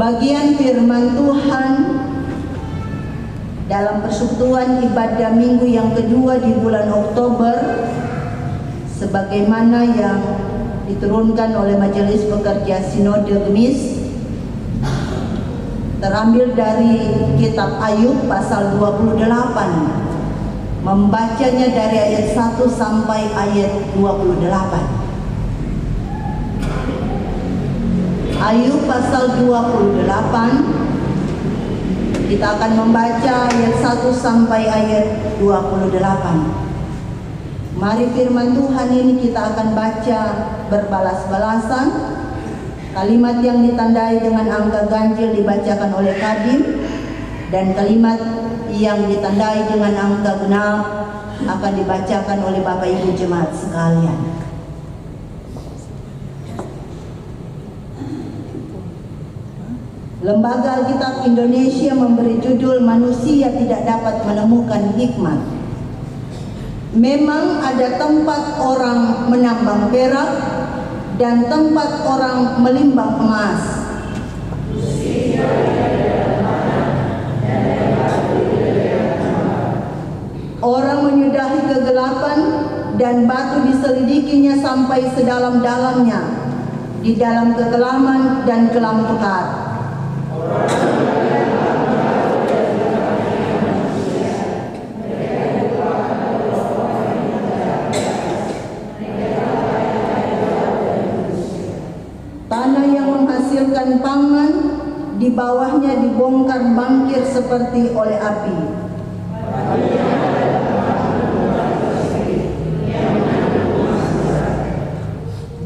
Bagian firman Tuhan dalam persekutuan ibadah minggu yang kedua di bulan Oktober, sebagaimana yang diturunkan oleh Majelis Pekerja Sinode Gemis, terambil dari kitab Ayub pasal 28, membacanya dari ayat 1 sampai ayat 28. Ayub pasal 28, kita akan membaca ayat 1 sampai ayat 28. Mari firman Tuhan ini kita akan baca berbalas-balasan. Kalimat yang ditandai dengan angka ganjil dibacakan oleh Kadim, dan kalimat yang ditandai dengan angka genap akan dibacakan oleh Bapak Ibu jemaat sekalian. Lembaga Alkitab Indonesia memberi judul "Manusia Tidak Dapat Menemukan Hikmat". Memang ada tempat orang menambang perak dan tempat orang melimbang emas. Orang menyudahi kegelapan dan batu diselidikinya sampai sedalam-dalamnya, di dalam kekelaman dan kelam pekat. Tanah yang menghasilkan pangan, di bawahnya dibongkar bangkir seperti oleh api.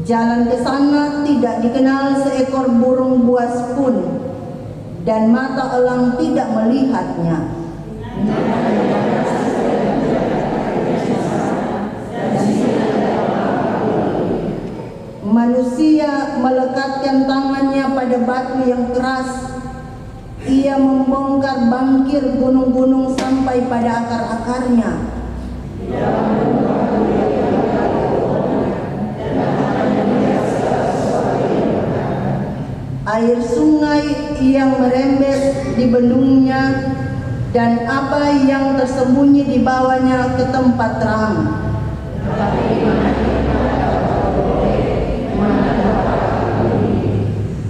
Jalan ke sana tidak dikenal seekor burung buas pun, dan mata elang tidak melihatnya. Manusia melekatkan tangannya pada batu yang keras. Ia membongkar bangkir gunung-gunung sampai pada akar-akarnya. Air sungai yang merembes di bendungnya, dan apa yang tersembunyi di bawahnya ke tempat terang.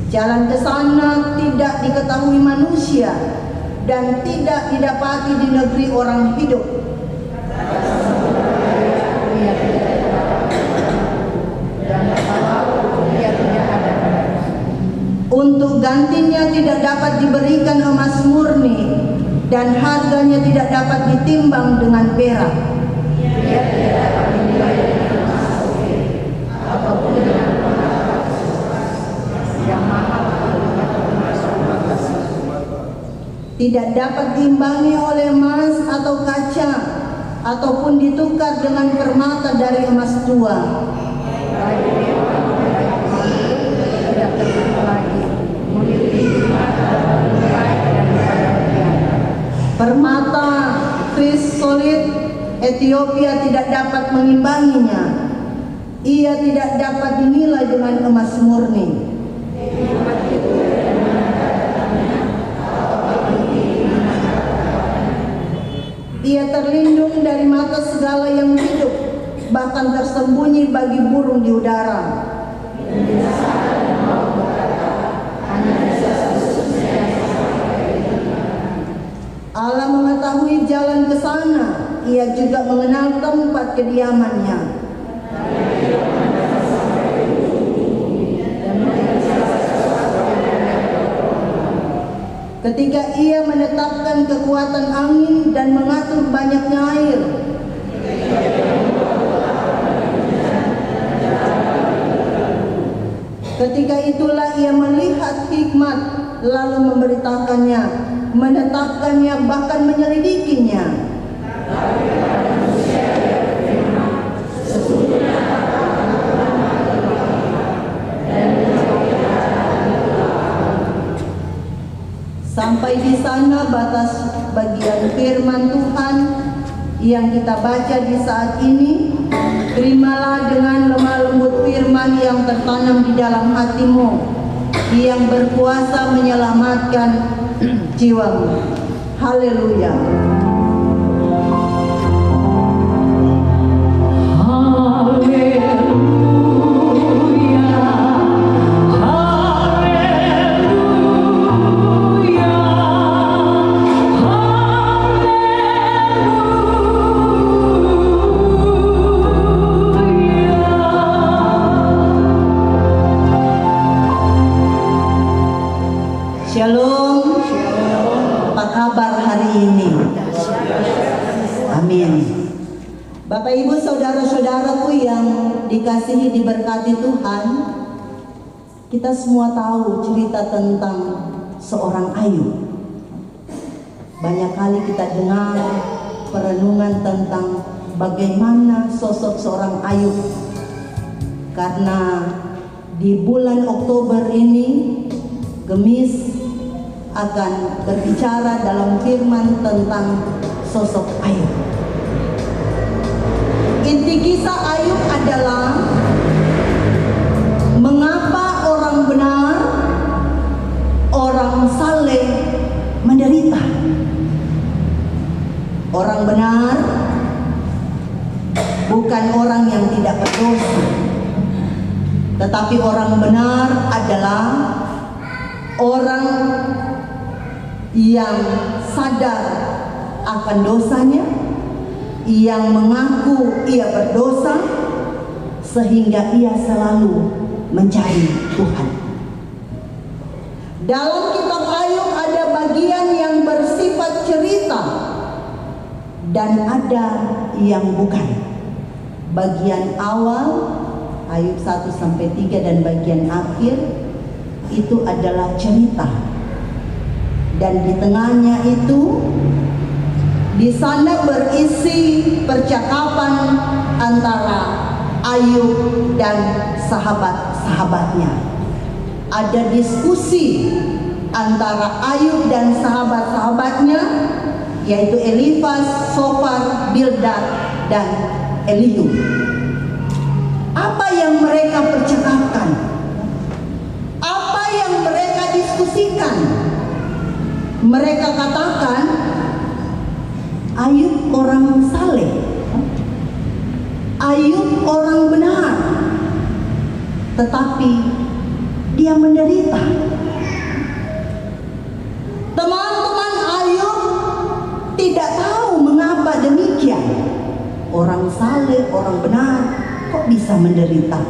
Jalan ke sana tidak diketahui manusia, dan tidak didapati di negeri orang hidup. Untuk gantinya tidak dapat diberikan emas murni, dan harganya tidak dapat ditimbang dengan perak. Tidak dapat diimbangi oleh emas atau kaca, ataupun ditukar dengan permata dari emas tua. Permata krisolit Ethiopia tidak dapat mengimbanginya. Ia tidak dapat dinilai dengan emas murni. Ia terlindung dari mata segala yang hidup, bahkan tersembunyi bagi burung di udara. Allah mengetahui jalan ke sana, Ia juga mengenal tempat kediamannya. Ketika Ia menetapkan kekuatan angin dan mengatur banyaknya air, ketika itulah Ia melihat hikmat, lalu memberitakannya, menetapkannya, bahkan menyelidikinya. Sampai di sana batas bagian firman Tuhan yang kita baca di saat ini. Terimalah dengan lemah lembut firman yang tertanam di dalam hatimu, yang berkuasa menyelamatkan jiwamu. Haleluya. Shalom. Apa kabar hari ini? Amin. Bapak Ibu saudara-saudaraku yang dikasihi diberkati Tuhan, kita semua tahu cerita tentang seorang Ayub. Banyak kali kita dengar perenungan tentang bagaimana sosok seorang Ayub. Karena di bulan Oktober ini Gemis akan berbicara dalam firman tentang sosok Ayub. Inti kisah Ayub adalah mengapa orang benar, orang saleh menderita. Orang benar bukan orang yang tidak berdosa, tetapi orang benar adalah orang yang sadar akan dosanya, yang mengaku ia berdosa, sehingga ia selalu mencari Tuhan. Dalam kitab Ayub ada bagian yang bersifat cerita dan ada yang bukan. Bagian awal Ayub 1-3 dan bagian akhir itu adalah cerita. Dan di tengahnya itu, di sana berisi percakapan antara Ayub dan sahabat-sahabatnya. Ada diskusi antara Ayub dan sahabat-sahabatnya, yaitu Elifas, Sofar, Bildad, dan Elihu. Apa yang mereka percakapkan? Apa yang mereka diskusikan? Mereka katakan Ayub orang saleh, Ayub orang benar, tetapi dia menderita. Teman-teman Ayub tidak tahu mengapa demikian. Orang saleh, orang benar, kok bisa menderita?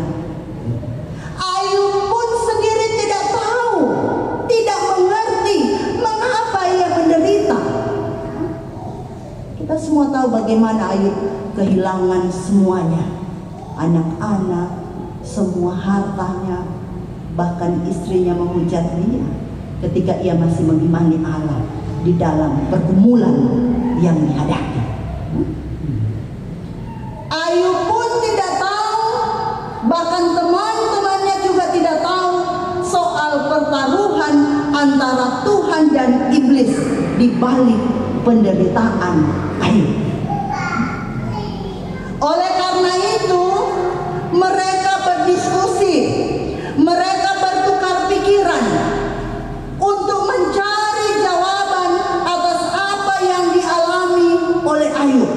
Ayub pun sendiri tidak tahu, tidak mengerti mengapa ia menderita. Kita semua tahu bagaimana Ayub kehilangan semuanya, anak-anak, semua hartanya, bahkan istrinya memuja dia ketika ia masih mengimani Allah di dalam pergumulan yang dihadapi. Ayub pun tidak tahu, bahkan teman-temannya juga tidak tahu soal pertaruhan antara Tuhan dan iblis di balik penderitaan Ayub. Oleh karena itu, mereka berdiskusi, mereka bertukar pikiran untuk mencari jawaban atas apa yang dialami oleh Ayub.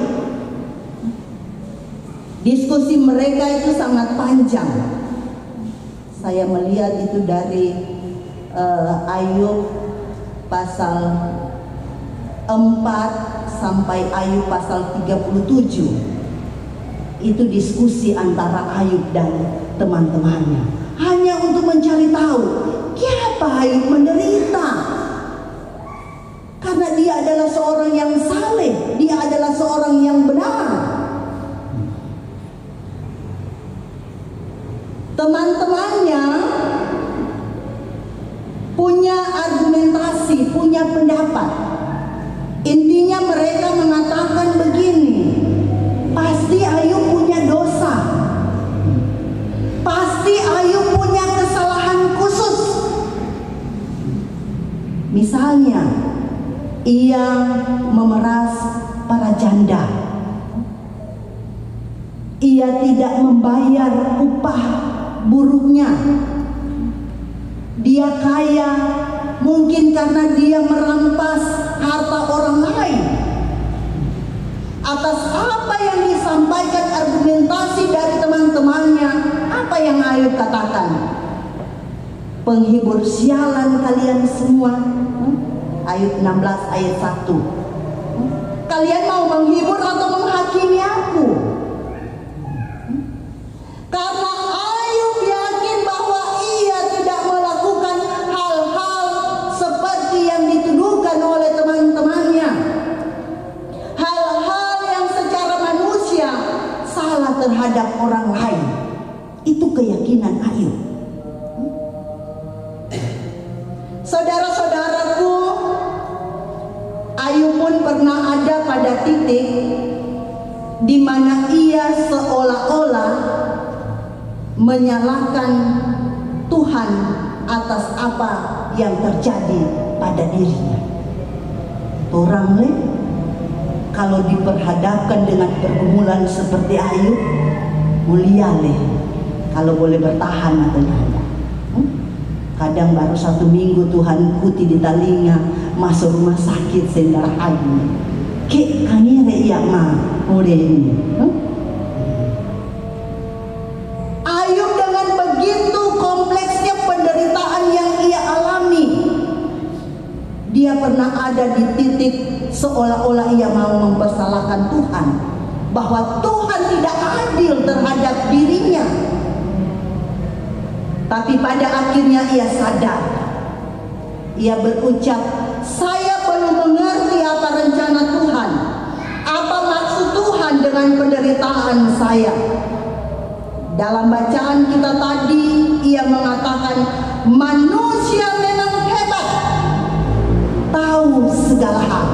Diskusi mereka itu sangat panjang. Saya melihat itu dari Ayub pasal 4 sampai Ayub pasal 37. Itu diskusi antara Ayub dan teman-temannya, hanya untuk mencari tahu kenapa Ayub menderita. Karena dia adalah seorang yang saleh, dia adalah seorang yang benar. Teman-temannya punya argumentasi, punya pendapat. Intinya mereka mengatakan begini: pasti Ayub punya dosa, pasti Ayub punya kesalahan khusus. Misalnya, ia memeras para janda, ia tidak membayar upah buruhnya, Dia kaya mungkin karena dia merampas harta orang lain. Atas apa yang disampaikan argumentasi dari teman-temannya, apa yang Ayub katakan? Penghibur sialan kalian semua. Ayub 16 ayat 1. Kalian mau menghibur atau menghakimi aku? Karena Ayub yakin bahwa ia tidak melakukan hal-hal seperti yang dituduhkan oleh teman-temannya. Hal-hal yang secara manusia salah terhadap orang lain. Itu keyakinan Ayub. Saudara-saudaraku, Ayub pun pernah ada pada titik di mana ia seolah-olah menyalahkan Tuhan atas apa yang terjadi pada dirinya. Orang lain kalau diperhadapkan dengan pergumulan seperti Ayub, mulia leh kalau boleh bertahan atau tidak. Kadang baru 1 minggu Tuhan kuti di telinga masuk rumah sakit sendar haji. Kek kanire iya ma ore ini. Ayub dengan begitu kompleksnya penderitaan yang ia alami, dia pernah ada di titik seolah-olah ia mau mempersalahkan Tuhan, bahwa Tuhan tidak adil terhadap dirinya. Tapi pada akhirnya ia sadar. Ia berucap, saya belum mengerti apa rencana Tuhan, apa maksud Tuhan dengan penderitaan saya. Dalam bacaan kita tadi, ia mengatakan manusia memang hebat, tahu segala hal.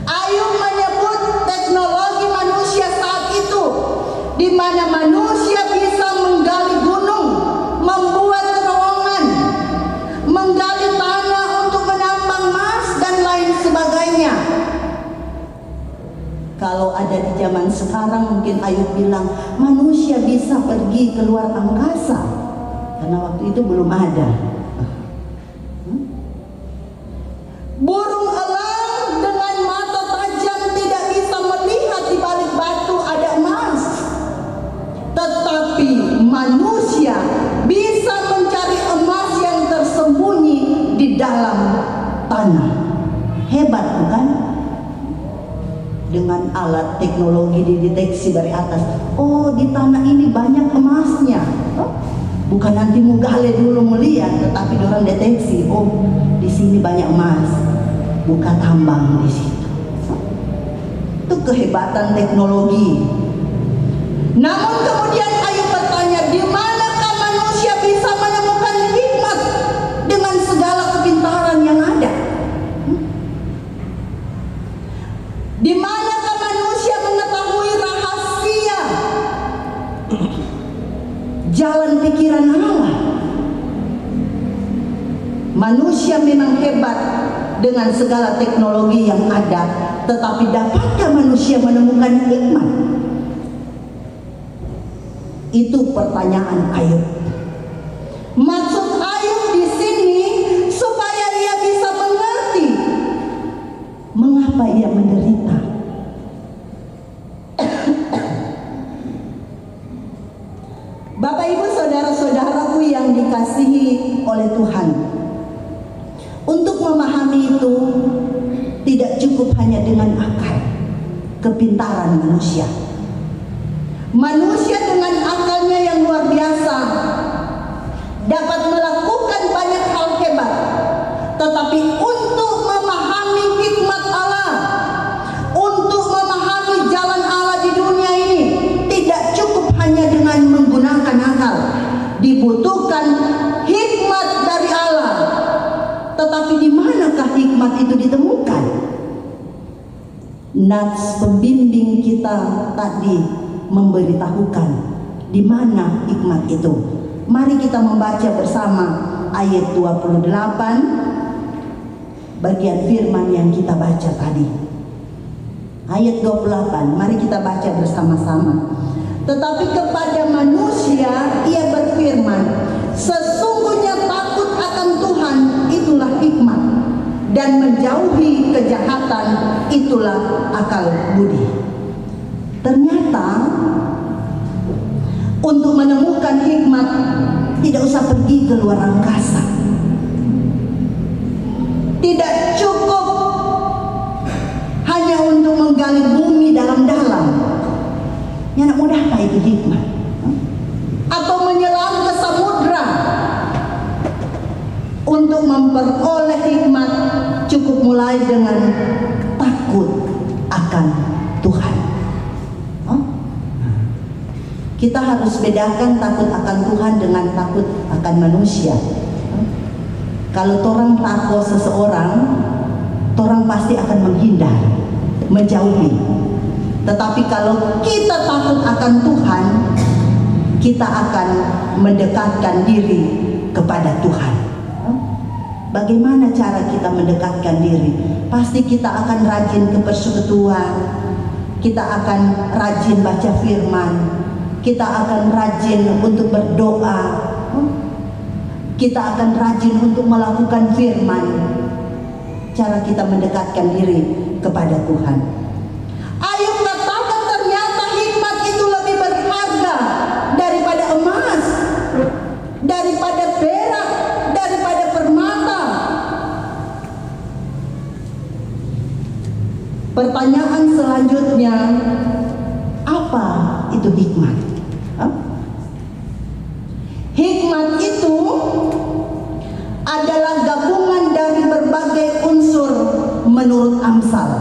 Ayub menyebut teknologi manusia saat itu, di mana manusia bisa menggali gunung, membuat terowongan, menggali tanah untuk menambang emas dan lain sebagainya. Kalau ada di zaman sekarang mungkin Ayub bilang manusia bisa pergi keluar angkasa, karena waktu itu belum ada. Burung elang dengan mata tajam tidak bisa melihat di balik batu ada emas. Tetapi manusia bisa mencari emas yang tersembunyi di dalam tanah. Hebat bukan? Dengan alat teknologi dideteksi dari atas. Oh, di tanah ini banyak emasnya. Bukan nanti mau gali dulu melihat, tetapi orang deteksi. Oh, di sini banyak emas. Buka tambang di situ. Itu kehebatan teknologi. Namun kemudian Ayub bertanya, di manakah manusia bisa menemukan hikmat dengan segala kepintaran yang ada? Di manakah manusia mengetahui rahasia jalan pikiran Allah? Manusia memang hebat dengan segala teknologi yang ada, tetapi dapatkah manusia menemukan hikmat? Itu pertanyaan Ayub. Maksud Ayub di sini supaya ia bisa mengerti mengapa ia menderita. Bapak Ibu saudara-saudaraku yang dikasihi oleh Tuhan, untuk memahami itu tidak cukup hanya dengan akal, kepintaran manusia. Manusia dengan akalnya yang luar biasa dapat melakukan banyak hal hebat, tetapi untuk memahami hikmat Allah, untuk memahami jalan Allah di dunia ini, tidak cukup hanya dengan menggunakan akal. Dibutuhkan hikmat dari Allah. Tetapi di manakah hikmat itu ditemukan? Nats pembimbing kita tadi memberitahukan di mana hikmat itu. Mari kita membaca bersama ayat 28 bagian firman yang kita baca tadi. Ayat 28, mari kita baca bersama-sama. Tetapi kepada manusia ia berfirman, sesungguhnya itulah akal budi. Ternyata untuk menemukan hikmat tidak usah pergi ke luar angkasa. Tidak cukup hanya untuk menggali bumi dalam-dalam. Yang nak mudah apa itu hikmat? Atau menyelam ke samudra. Untuk memperoleh hikmat cukup mulai dengan takut akan Tuhan. Kita harus bedakan takut akan Tuhan dengan takut akan manusia. Kalau orang takut seseorang, orang pasti akan menghindar, menjauhi. Tetapi kalau kita takut akan Tuhan, kita akan mendekatkan diri kepada Tuhan. Bagaimana cara kita mendekatkan diri? Pasti kita akan rajin ke persekutuan, kita akan rajin baca firman, kita akan rajin untuk berdoa, kita akan rajin untuk melakukan firman. Cara kita mendekatkan diri kepada Tuhan. Ayub katakan ternyata hikmat itu lebih berharga daripada emas, daripada perak, daripada permata. Pertanyaan selanjutnya, apa itu hikmat? Hikmat itu adalah gabungan dari berbagai unsur menurut Amsal,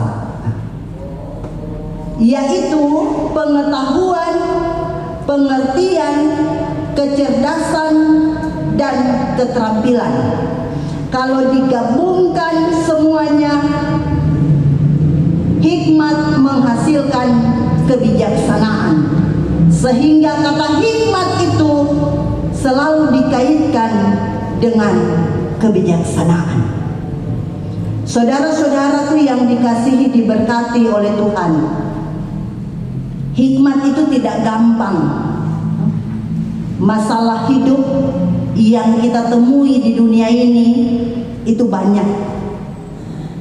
yaitu pengetahuan, pengertian, kecerdasan, dan keterampilan. Kalau digabungkan semuanya, hikmat menghasilkan kebijaksanaan. Sehingga kata hikmat itu selalu dikaitkan dengan kebijaksanaan. Saudara-saudaraku yang dikasihi, diberkati oleh Tuhan, hikmat itu tidak gampang. Masalah hidup yang kita temui di dunia ini itu banyak,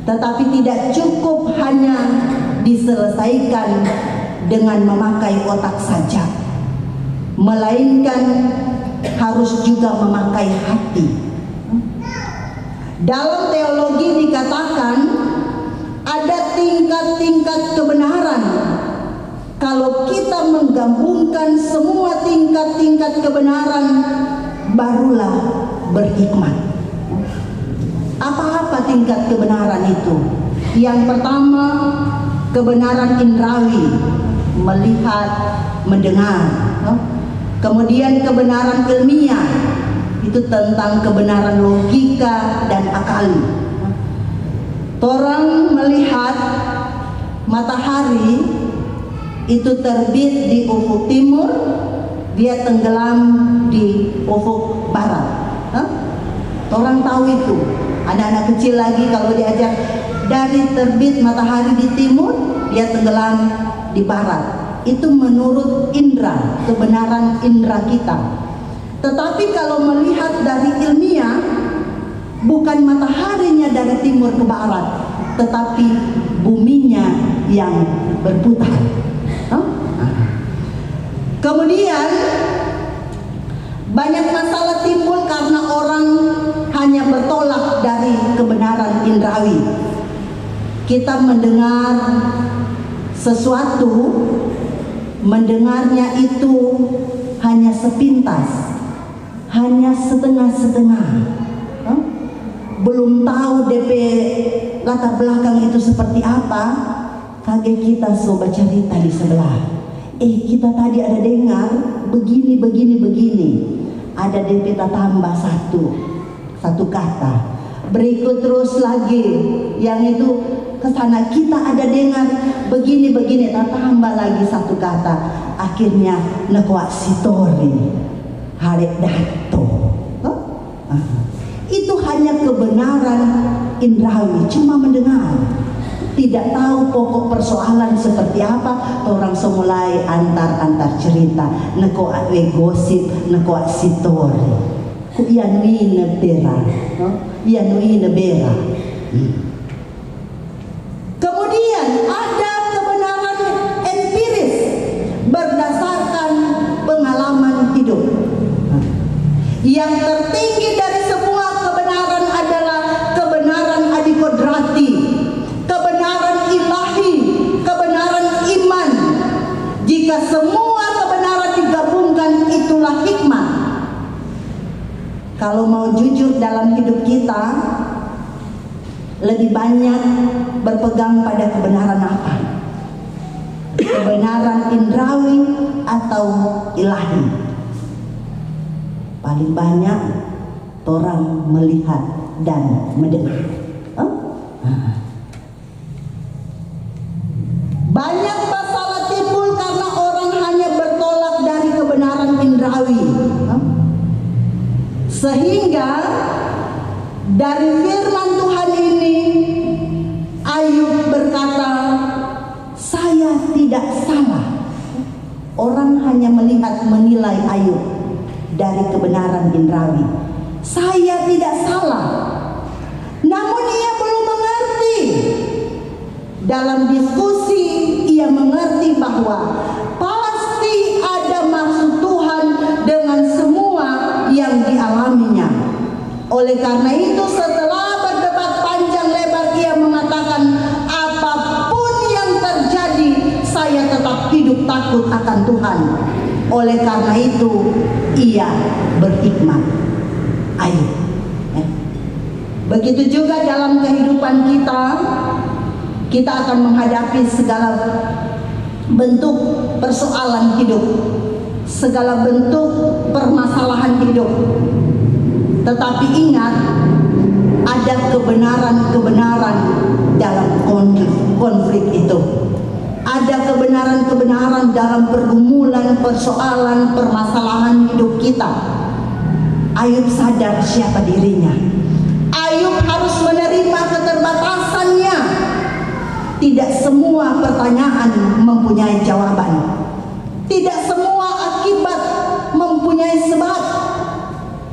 tetapi tidak cukup hanya diselesaikan dengan memakai otak saja, melainkan harus juga memakai hati. Dalam teologi dikatakan ada tingkat-tingkat kebenaran. Kalau kita menggabungkan semua tingkat-tingkat kebenaran, barulah berhikmat. Apa-apa tingkat kebenaran itu? Yang pertama, kebenaran indrawi, melihat, mendengar. Kemudian kebenaran ilmiah, itu tentang kebenaran logika dan akali. Orang melihat matahari itu terbit di ufuk timur, dia tenggelam di ufuk barat. Orang tahu itu. Anak-anak kecil lagi kalau diajar, dari terbit matahari di timur, dia tenggelam di barat. Itu menurut indera, kebenaran indera kita. Tetapi kalau melihat dari ilmiah, bukan mataharinya dari timur ke barat, tetapi buminya yang berputar. Kemudian banyak masalah timbul karena orang hanya bertolak dari kebenaran indrawi. Kita mendengar sesuatu, mendengarnya itu hanya sepintas, hanya setengah-setengah, belum tahu DP latar belakang itu seperti apa. Kaget kita sobat cerita di sebelah, kita tadi ada dengar begini, ada DP tambah satu kata, berikut terus lagi yang itu kesana, kita ada dengar begini, tambah lagi satu kata, akhirnya nekwa sitori harek dato. Itu hanya kebenaran indrawi, cuma mendengar, tidak tahu pokok persoalan seperti apa. Orang semulai antar cerita, nekwa gosip, nekwa sitori, ku ianui nebera, ianui nebera. Kemudian Yang tertinggi dari semua kebenaran adalah kebenaran adikodrati, kebenaran ilahi, kebenaran iman. Jika semua kebenaran digabungkan, itulah hikmah. Kalau mau jujur dalam hidup kita, lebih banyak berpegang pada kebenaran apa? Kebenaran indrawi atau ilahi? Paling banyak orang melihat dan mendengar. Banyak masalah timbul karena orang hanya bertolak dari kebenaran indrawi. Sehingga dari firman Tuhan ini, Ayub berkata, saya tidak salah. Orang hanya melihat menilai Ayub dari kebenaran indrawi. Saya tidak salah. Namun ia belum mengerti. Dalam diskusi ia mengerti bahwa pasti ada maksud Tuhan dengan semua yang dialaminya. Oleh karena itu, setelah berdebat panjang lebar, ia mengatakan, apapun yang terjadi, saya tetap hidup takut akan Tuhan. Oleh karena itu, ia berhikmat. Ayo, begitu juga dalam kehidupan kita, kita akan menghadapi segala bentuk persoalan hidup, segala bentuk permasalahan hidup. Tetapi ingat, ada kebenaran-kebenaran dalam konflik itu. Ada kebenaran-kebenaran dalam pergumulan, persoalan, permasalahan hidup kita. Ayub sadar siapa dirinya. Ayub harus menerima keterbatasannya. Tidak semua pertanyaan mempunyai jawaban. Tidak semua akibat mempunyai sebab.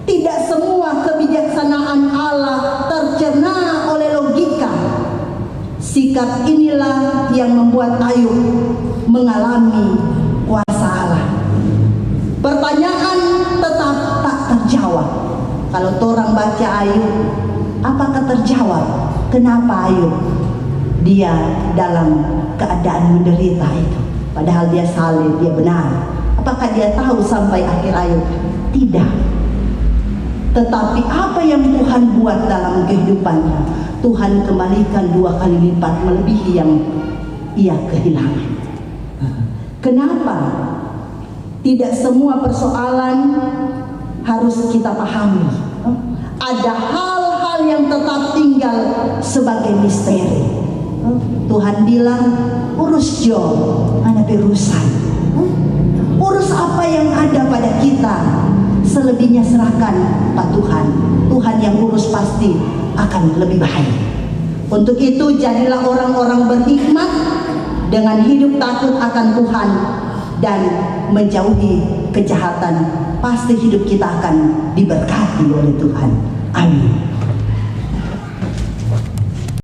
Tidak semua kebijaksanaan Allah tercerna oleh logika. Sikap inilah yang membuat Ayub mengalami kuasa Allah. Pertanyaan tetap tak terjawab. Kalau orang baca Ayub, apakah terjawab? Kenapa Ayub dia dalam keadaan menderita itu? Padahal dia saleh, dia benar. Apakah dia tahu sampai akhir Ayub? Tidak. Tetapi apa yang Tuhan buat dalam kehidupannya, Tuhan kembalikan 2 kali lipat melebihi yang ia kehilangan. Kenapa? Tidak semua persoalan harus kita pahami. Ada hal-hal yang tetap tinggal sebagai misteri. Tuhan bilang, urus Job, anak berurusan. Urus apa yang ada pada kita, selebihnya serahkan Pak Tuhan. Tuhan yang urus pasti akan lebih baik. Untuk itu jadilah orang-orang berhikmat dengan hidup takut akan Tuhan dan menjauhi kejahatan. Pasti hidup kita akan diberkati oleh Tuhan. Amin.